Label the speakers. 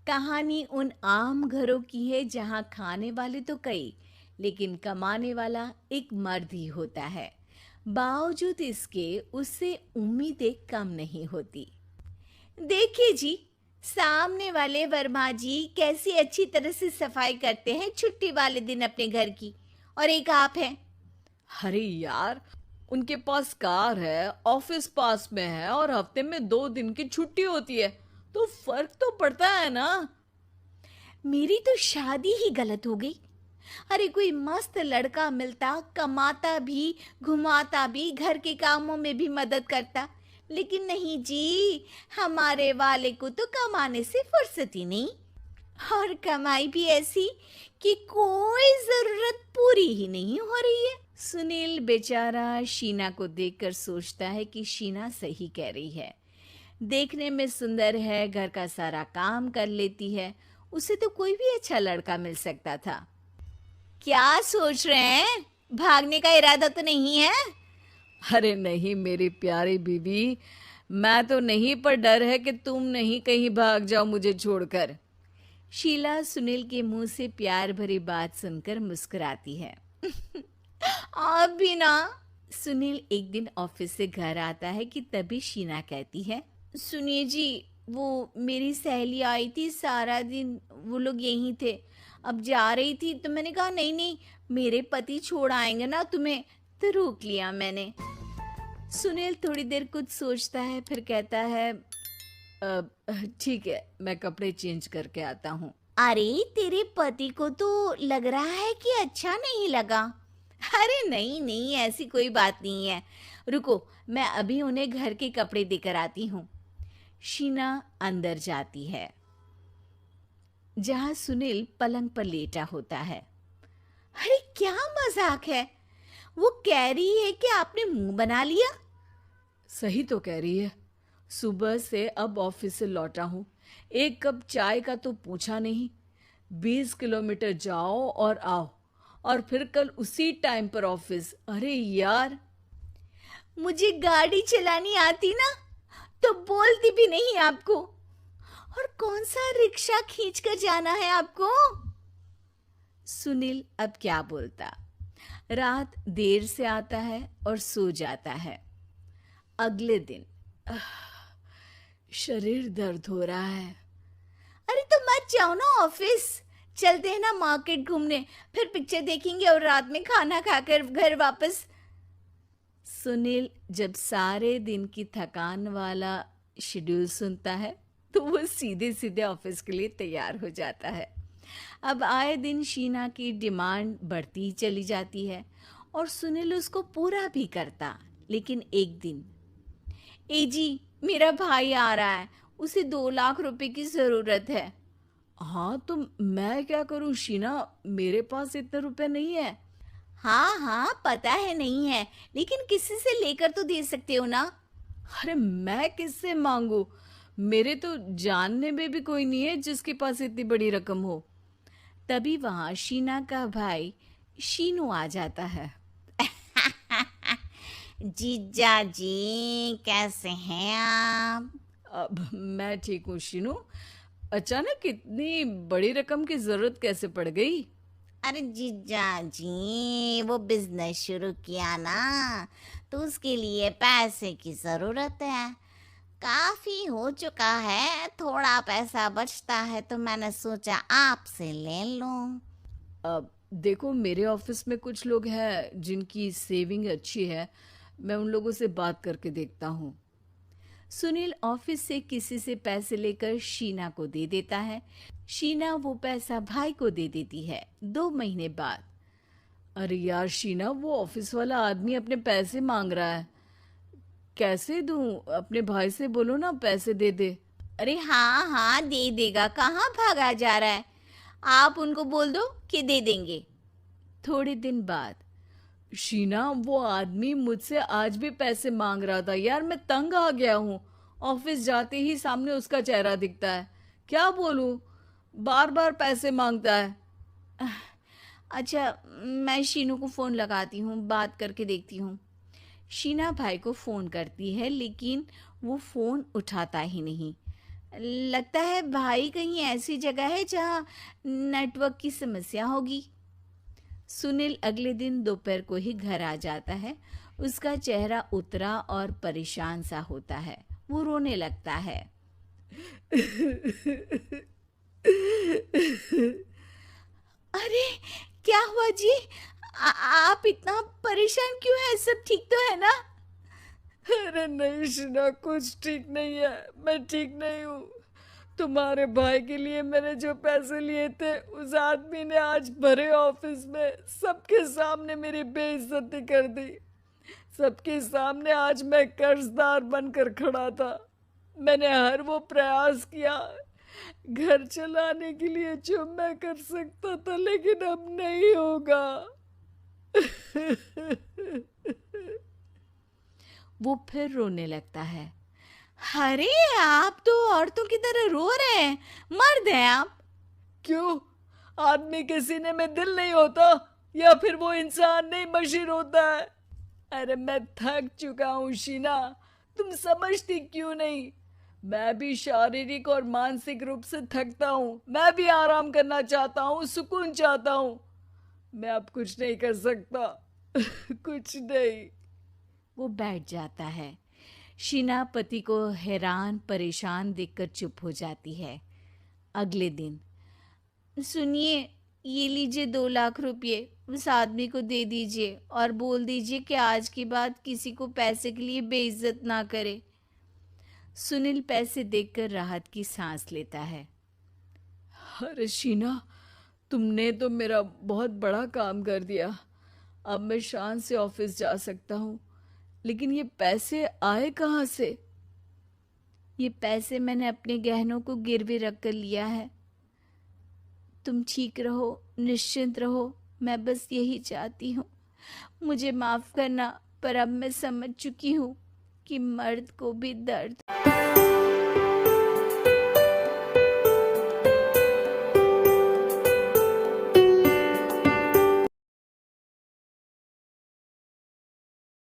Speaker 1: कहानी उन आम घरों की है जहां खाने वाले तो कई, लेकिन कमाने वाला एक मर्द ही होता है। बावजूद इसके उससे उम्मीदें कम नहीं होती। देखिए जी, सामने वाले वर्मा जी कैसी अच्छी तरह से सफाई करते हैं छुट्टी वाले दिन अपने घर की। और एक आप हैं।
Speaker 2: अरे यार, उनके पास कार है, ऑफिस पास में है और हफ्ते में 2 दिन की छुट्टी होती है। तो फर्क तो पड़ता है ना।
Speaker 1: मेरी तो शादी ही गलत हो गई। अरे कोई मस्त लड़का मिलता, कमाता भी, घुमाता भी, घर के कामों में भी मदद करता। लेकिन नहीं जी, हमारे वाले को तो कमाने से फुर्सत ही नहीं। और कमाई भी ऐसी कि कोई जरूरत पूरी ही नहीं हो रही है। सुनील बेचारा शीना को देखकर सोचता है कि शीना सही कह रही है। देखने में सुंदर है, घर का सारा काम कर लेती है, उसे तो कोई भी अच्छा लड़का मिल सकता था। क्या सोच रहे हैं? भागने का इरादा तो नहीं है?
Speaker 2: अरे नहीं मेरी प्यारी बीवी, मैं तो नहीं, पर डर है कि तुम नहीं कहीं भाग जाओ मुझे छोड़कर।
Speaker 1: शीला सुनील के मुंह से प्यार भरी बात सुनकर मुस्कुराती है। आप भी ना। सुनील एक दिन ऑफिस से घर आता है कि तभी शीना कहती है, सुनिए जी, वो मेरी सहेली आई थी, सारा दिन वो लोग यहीं थे। अब जा रही थी तो मैंने कहा नहीं नहीं, मेरे पति छोड़ आएंगे ना तुम्हें, तो रोक लिया मैंने। सुनील थोड़ी देर कुछ सोचता है, फिर कहता है,
Speaker 2: "अ, ठीक है, मैं कपड़े चेंज करके आता हूँ।
Speaker 1: अरे तेरे पति को तो लग रहा है कि अच्छा नहीं लगा। अरे नहीं नहीं, ऐसी कोई बात नहीं है, रुको, मैं अभी उन्हें घर के कपड़े देकर आती हूँ। शीना अंदर जाती है जहां सुनील पलंग पर लेटा होता है। अरे क्या मजाक है? वो कह रही है कि आपने मुंह बना लिया।
Speaker 2: सही तो कह रही है। सुबह से अब ऑफिस से लौटा हूँ, एक कप चाय का तो पूछा नहीं। 20 किलोमीटर जाओ और आओ, और फिर कल उसी टाइम पर ऑफिस। अरे यार।
Speaker 1: मुझे गाड़ी चलानी आती ना, तो बोलती भी नहीं आपको। और कौन सा रिक्शा खींच कर जाना है आपको? सुनील अब क्या बोलता। रात देर से आता है और सो जाता है। अगले दिन,
Speaker 2: शरीर दर्द हो रहा है।
Speaker 1: अरे तो मत जाओ ना ऑफिस, चलते हैं ना मार्केट घूमने, फिर पिक्चर देखेंगे और रात में खाना खाकर घर वापस। सुनील जब सारे दिन की थकान वाला शेड्यूल सुनता है तो वो सीधे सीधे ऑफिस के लिए तैयार हो जाता है। अब आए दिन शीना की डिमांड बढ़ती ही चली जाती है और सुनील उसको पूरा भी करता। लेकिन एक दिन, ए जी, मेरा भाई आ रहा है, उसे 2 लाख रुपए की जरूरत है।
Speaker 2: हाँ, तो मैं क्या करूँ शीना, मेरे पास इतने रुपए नहीं है।
Speaker 1: हाँ हाँ, पता है नहीं है, लेकिन किसी से लेकर तो दे सकते हो ना।
Speaker 2: अरे मैं किससे मांगू, मेरे तो जानने में भी कोई नहीं है जिसके पास इतनी बड़ी रकम हो।
Speaker 1: तभी वहां शीना का भाई शीनू आ जाता है। जीजा जी, कैसे हैं आप?
Speaker 2: अब मैं ठीक हूँ शीनू। अचानक इतनी बड़ी रकम की जरूरत कैसे पड़ गई?
Speaker 1: अरे जीजा जी, वो बिजनेस शुरू किया ना, तो उसके लिए पैसे की जरूरत है। काफी हो चुका है, थोड़ा पैसा बचता है तो मैंने सोचा आपसे ले लूं।
Speaker 2: अब देखो, मेरे ऑफिस में कुछ लोग हैं जिनकी सेविंग अच्छी है, मैं उन लोगों से बात करके देखता हूँ।
Speaker 1: सुनील ऑफिस से किसी से पैसे लेकर शीना को दे देता है। शीना वो पैसा भाई को दे देती है 2 महीने बाद।
Speaker 2: अरे यार शीना, वो ऑफिस वाला आदमी अपने पैसे मांग रहा है, कैसे दूं? अपने भाई से बोलो ना पैसे दे दे।
Speaker 1: अरे हाँ हाँ, दे देगा, कहाँ भागा जा रहा है। आप उनको बोल दो कि दे देंगे। थोड़े दिन बाद,
Speaker 2: शीना, वो आदमी मुझसे आज भी पैसे मांग रहा था यार, मैं तंग आ गया हूँ। ऑफिस जाते ही सामने उसका चेहरा दिखता है, क्या बोलूं, बार बार पैसे मांगता है।
Speaker 1: अच्छा, मैं शीनू को फ़ोन लगाती हूँ, बात करके देखती हूँ। शीना भाई को फ़ोन करती है, लेकिन वो फ़ोन उठाता ही नहीं। लगता है भाई कहीं ऐसी जगह है जहाँ नेटवर्क की समस्या होगी। सुनील अगले दिन दोपहर को ही घर आ जाता है। उसका चेहरा उतरा और परेशान सा होता है। वो रोने लगता है। अरे क्या हुआ जी? आप इतना परेशान क्यों हैं? सब ठीक तो है ना?
Speaker 2: अरे नहीं शीना, कुछ ठीक नहीं है। मैं ठीक नहीं हूँ। तुम्हारे भाई के लिए मैंने जो पैसे लिए थे, उस आदमी ने आज भरे ऑफिस में सबके सामने मेरी बेइज्जती कर दी। सबके सामने आज मैं कर्जदार बनकर खड़ा था। मैंने हर वो प्रयास किया घर चलाने के लिए जो मैं कर सकता था, लेकिन अब नहीं होगा।
Speaker 1: वो फिर रोने लगता है। अरे आप तो औरतों की तरह रो रहे हैं। मर्द हैं आप।
Speaker 2: क्यों? आदमी के सीने में दिल नहीं होता, या फिर वो इंसान नहीं मशीन होता है? अरे मैं थक चुका हूँ शीना, तुम समझती क्यों नहीं? मैं भी शारीरिक और मानसिक रूप से थकता हूँ। मैं भी आराम करना चाहता हूँ, सुकून चाहता हूँ। मैं अब कुछ नहीं कर सकता। कुछ नहीं।
Speaker 1: वो बैठ जाता है। शीना पति को हैरान परेशान देखकर चुप हो जाती है। अगले दिन, सुनिए, ये लीजिए 2 लाख रुपए, उस आदमी को दे दीजिए और बोल दीजिए कि आज के बाद किसी को पैसे के लिए बेइज्जत ना करे। सुनील पैसे देखकर राहत की सांस लेता है।
Speaker 2: अरे शीना, तुमने तो मेरा बहुत बड़ा काम कर दिया। अब मैं शान से ऑफिस जा सकता हूँ। लेकिन ये पैसे आए कहाँ से?
Speaker 1: ये पैसे मैंने अपने गहनों को गिरवी रख कर लिया है। तुम ठीक रहो, निश्चिंत रहो, मैं बस यही चाहती हूँ। मुझे माफ करना, पर अब मैं समझ चुकी हूँ कि मर्द को भी दर्द